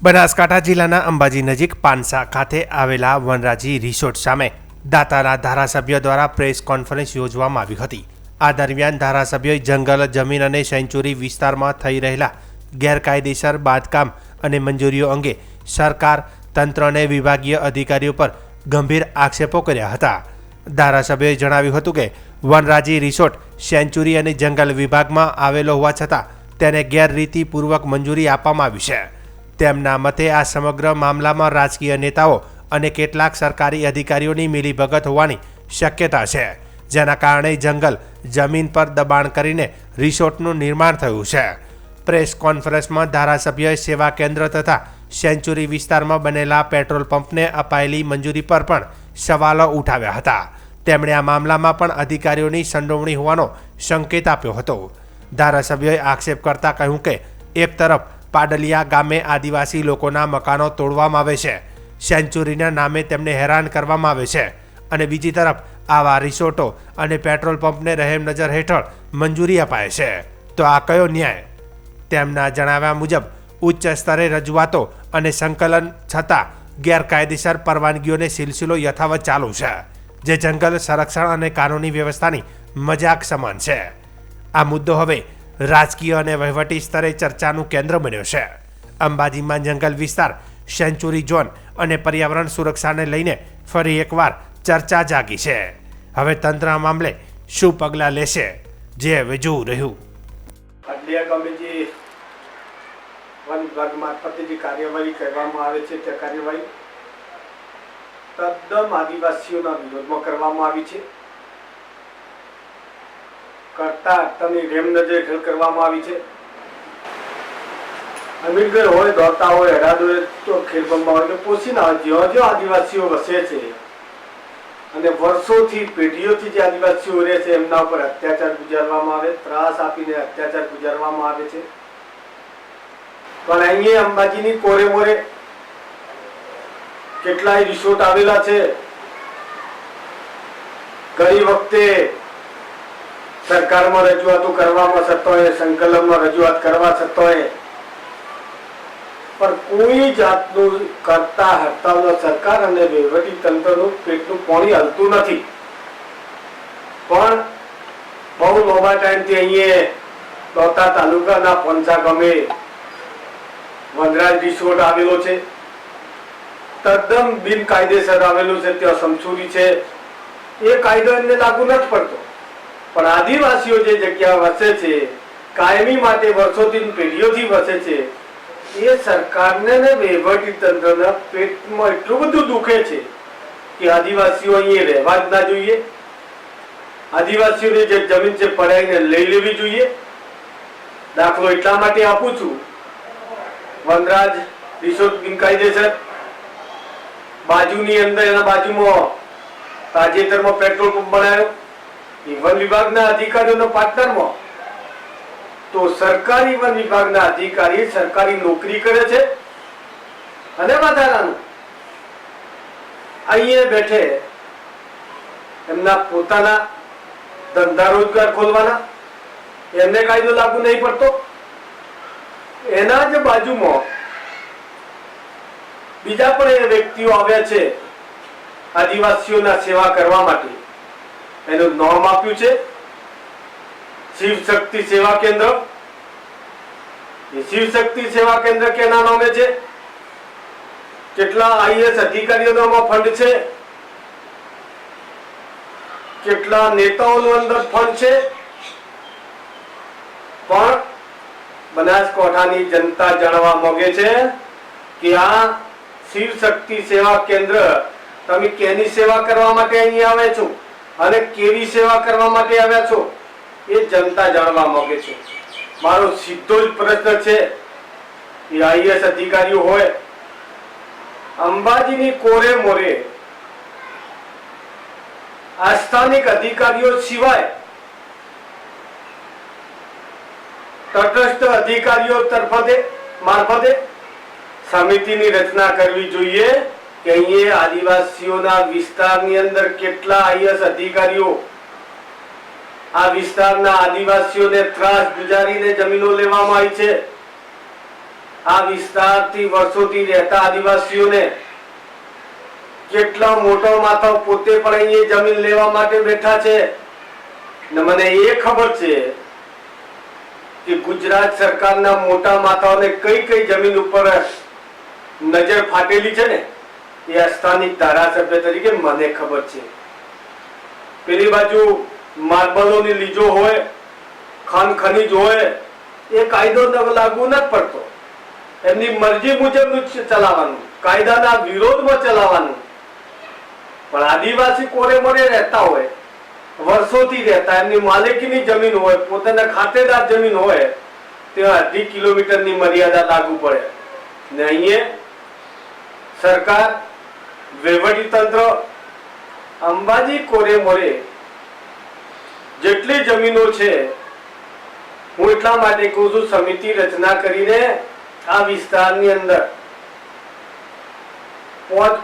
બનાસકાંઠા જિલ્લાના અંબાજી નજીક પાનસા ખાતે આવેલા વનરાજી રિસોર્ટ સામે દાતાના ધારાસભ્ય દ્વારા પ્રેસ કોન્ફરન્સ યોજવામાં આવી હતી। આ દરમિયાન ધારાસભ્યોએ જંગલ, જમીન અને સેન્ચુરી વિસ્તારમાં થઈ રહેલા ગેરકાયદેસર બાંધકામ અને મંજૂરીઓ અંગે સરકાર, તંત્ર અને વિભાગીય અધિકારીઓ પર ગંભીર આક્ષેપો કર્યા હતા। ધારાસભ્યોએ જણાવ્યું હતું કે વનરાજી રિસોર્ટ સેન્ચુરી અને જંગલ વિભાગમાં આવેલો હોવા છતાં તેને ગેરરીતિપૂર્વક મંજૂરી આપવામાં આવી છે। તેમના મતે આ સમગ્ર મામલામાં રાજકીય નેતાઓ અને કેટલાક સરકારી અધિકારીઓની મિલીભગત હોવાની શક્યતા છે, જેના કારણે જંગલ જમીન પર દબાણ કરીને રિસોર્ટનું નિર્માણ થયું છે। પ્રેસ કોન્ફરન્સમાં ધારાસભ્યોએ સેવા કેન્દ્ર તથા સેન્ચુરી વિસ્તારમાં બનેલા પેટ્રોલ પંપને અપાયેલી મંજૂરી પર પણ સવાલો ઉઠાવ્યા હતા। તેમણે આ મામલામાં પણ અધિકારીઓની સંડોવણી હોવાનો સંકેત આપ્યો હતો। ધારાસભ્યોએ આક્ષેપ કરતા કહ્યું કે એક તરફ પાડલિયા ગામે આદિવાસી લોકોના મકાનો તોડવામાં આવે છે, સેન્ચુરીના નામે તેમને હેરાન કરવામાં આવે છે, અને બીજી તરફ આવા રિસોર્ટો અને પેટ્રોલ પંપને રહેમ નજર હેઠળ મંજૂરી અપાય છે, તો આ કયો ન્યાય? તેમના જણાવ્યા મુજબ ઉચ્ચ સ્તરે રજૂઆતો અને સંકલન છતાં ગેરકાયદેસર પરવાનગીઓને સિલસિલો યથાવત ચાલુ છે, જે જંગલ સંરક્ષણ અને કાનૂની વ્યવસ્થાની મજાક સમાન છે। આ મુદ્દો હવે રાજકીય અને વહીવટી સ્તરે ચર્ચાનું કેન્દ્ર બન્યો છે। અંબાજીમાં જંગલ વિસ્તાર, સેન્ચુરી ઝોન અને પર્યાવરણ સુરક્ષાને લઈને ફરી એકવાર ચર્ચા જાગી છે। હવે તંત્ર આ મામલે શું પગલાં લેશે, જે હવે જોવું રહ્યું। પાડલિયા ગામે જે વન વિભાગ મારફતે જે કાર્યવાહી કરવામાં આવે છે તે કાર્યવાહી તદ્દન આદિવાસીઓના વિરોધમાં કરવામાં આવી છે। કરતા તની રેમ નજર હેઠળ કરવામાં આવી છે। અમીરગઢ હોય, દોતા હોય, હરાદ હોય, તો ખેરબંબા હોય કે પોશીના હોય, જ્યાં જ્યાં આદિવાસીઓ વસે છે અને વર્ષોથી પેઢીઓથી જે આદિવાસીઓ રહે છે એમના ઉપર અત્યાચાર ગુજારવામાં આવે, ત્રાસ આપીને અત્યાચાર ગુજારવામાં આવે છે। પણ અહીંયા અંબાજીની કોરે મોરે કેટલાય રિસોર્ટ આવેલા છે। ઘણી વખતે સરકારમાં રજૂઆતો કરવામાં છતાંય, સંકલનમાં રજૂઆત કરવા છતાંય પણ કોઈ જાતનું કરતા હડતાલનો સરકાર અને વહીવટી તંત્રનું પેટનું પાણી હલતું નથી। પણ બહુ લાંબા ટાઈમથી અહીંયા દોતા તાલુકાના પંચા ગામે વનરાજ રિસોર્ટ આવેલો છે, તદ્દન બિનકાયદેસર આવેલું છે। ત્યાં સમસુરી છે, એ કાયદો એમને લાગુ નથી પડતો, પણ આદિવાસીઓ જે જગ્યા વસે છે, કાયમી માટે વર્ષોથી પેઢીઓથી વસે છે, એ સરકારને ને વહીવટી તંત્રના પેટમાં એટલું બધું દુખે છે કે આદિવાસીઓ અહીંયા રહેવા જ ના જોઈએ। આદિવાસીઓની જે જમીન છે પડાઈને લઈ લેવી જોઈએ। દાખલો એટલા માટે આપું છું, વનરાજ રિસોર્ટ બિનકાયદેસર, બાજુની અંદર એના બાજુમાં તાજેતરમાં પેટ્રોલ પંપ બનાવ્યો, વન વિભાગના અધિકારીઓનો પાર્ટનરમાં, તો સરકારી વન વિભાગના અધિકારી સરકારી નોકરી કરે છે અને વધારાનું અહીંયા બેઠે એમના પોતાના ધંધા રોજગાર ખોલવાના, એમને કાયદો લાગુ નહીં પડતો। એના જ બાજુમાં બીજા પણ એ વ્યક્તિઓ આવ્યા છે આદિવાસીઓના સેવા કરવા માટે। એનું નામ આપ્યું છે શિવ શક્તિ સેવા કેન્દ્ર। એ શિવ શક્તિ સેવા કેન્દ્ર કેના નામે છે? કેટલા આઈએસ અધિકારીઓનો ફંડ છે, કેટલા નેતાઓનો અંદર ફંડ છે, પણ બનાસકાંઠાની જનતા જાણવા માંગે છે કે આ શિવ શક્તિ સેવા કેન્દ્ર તમે કેની સેવા કરવા માટે અહીં આવ્યા છો અને કેવી સેવા કરવા માટે આવ્યા છો, એ જનતા જાણવા માંગે છે। મારો સીધો જ પ્રશ્ન છે કે આઈએસ અધિકારીઓ હોય, અંબાજીની કોરે મોરે આ સ્થાનિક અધિકારીઓ સિવાય તટસ્થ અધિકારીઓ મારફતે સમિતિની રચના કરવી જોઈએ કે અહીંયા આદિવાસીઓના વિસ્તારની અંદર કેટલા આઈએસ અધિકારીઓ આ વિસ્તારના આદિવાસીઓને ત્રાસ ગુજારીને જમીનો લેવામાં આવી છે। આ વિસ્તારથી વર્ષોથી રહેતા આદિવાસીઓને કેટલા મોટો માથો પોતે પણ અહીંયા જમીન લેવા માટે બેઠા છે ને મને એ ખબર છે કે ગુજરાત સરકારના મોટા માથાઓને કઈ કઈ જમીન ઉપર નજર ફાટેલી છે ને એ સ્થાનિક ધારાસભ્ય તરીકે મને ખબર છે. પેલી બાજુ માર્બલોની લીજો હોય, ખાન ખનીજ હોય, એ કાયદો લાગુ નથી પડતો. એમની મરજી મુજબનું ચલાવવાનું, કાયદાના વિરોધમાં ચલાવવાનું. પણ આદિવાસી કોરે મોરે રહેતા હોય, વર્ષોથી રહેતા, એમની માલિકીની જમીન હોય, પોતાના ખાતેદાર જમીન હોય, ત્યાં 2.5 કિલોમીટરની મર્યાદા લાગુ પડે ને અહીંયા સરકાર, વહીવટી તંત્ર અંબાજી કોરે મોરે જેટલી જમીનો છે, હું એટલા માટે કહું છું, સમિતિ રચના કરીને આ વિસ્તારની અંદર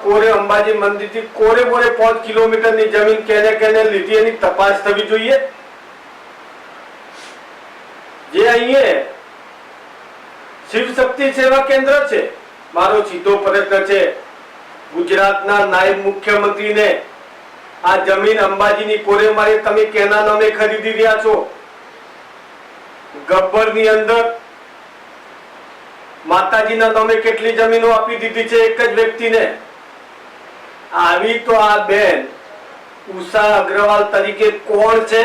કોરે અંબાજી મંદિરથી કોરે મોરે 5 કિલોમીટરની જમીન કેને કેને લીધી એની તપાસ થવી જોઈએ. જે અહીંયા શિવ શક્તિ સેવા કેન્દ્ર છે, મારો સીધો પ્રયત્ન છે ગુજરાતના નાયબ મુખ્યમંત્રીને આ જમીન અંબાજીની કોરે મારે તમે કેના નામે ખરીદી રહ્યા છો. ગબ્બરની અંદર માતાજીના નામે કેટલી જમીનો આપી દીધી છે એક જ વ્યક્તિને. આવી તો આ બેન ઉષા અગ્રવાલ તરીકે કોણ છે?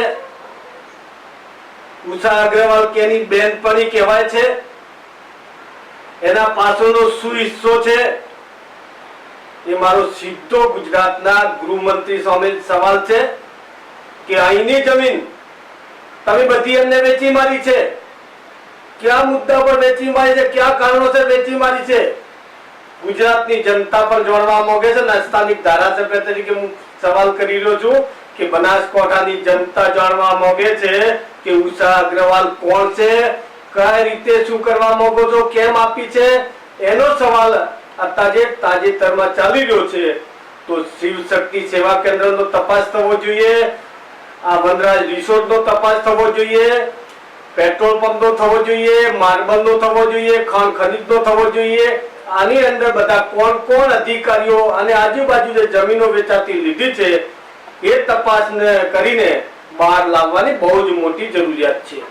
ઉષા અગ્રવાલ કેની બેનપણી કહેવાય છે? એના પાછળનો શું હિસ્સો છે? એ મારો સીધો ગુજરાતના ગૃહમંત્રી સામે સવાલ છે કે અહીંની જમીન તમે બધી એમને વેચી મારી છે. કયા મુદ્દા પર વેચી મારી છે? કયા કારણોસર વેચી મારી છે? ગુજરાતની જનતા પણ જાણવા માંગે છે ને સ્થાનિક ધારાસભ્ય તરીકે હું સવાલ કરી રહ્યો છું કે બનાસકાંઠાની જનતા જાણવા માંગે છે કે ઉષા અગ્રવાલ કોણ છે, કઈ રીતે શું કરવા માંગો છો, કેમ આપી છે, એનો સવાલ તાજેતરમાં ચાલી રહ્યો છે. તો શિવ શક્તિ સેવા કેન્દ્રનો તપાસ થવો જોઈએ, આ વનરાજ રિસોર્ટનો તપાસ થવો જોઈએ, પેટ્રોલ પંપનો થવો જોઈએ, માર્બલનો થવો જોઈએ, ખાણ ખનીજનો થવો જોઈએ. આની અંદર બધા કોણ કોણ અધિકારીઓ અને આજુબાજુ જે જમીનો વેચાતી લીધી છે એ તપાસને કરીને બહાર લાવવાની બહુ જ મોટી જરૂરિયાત છે.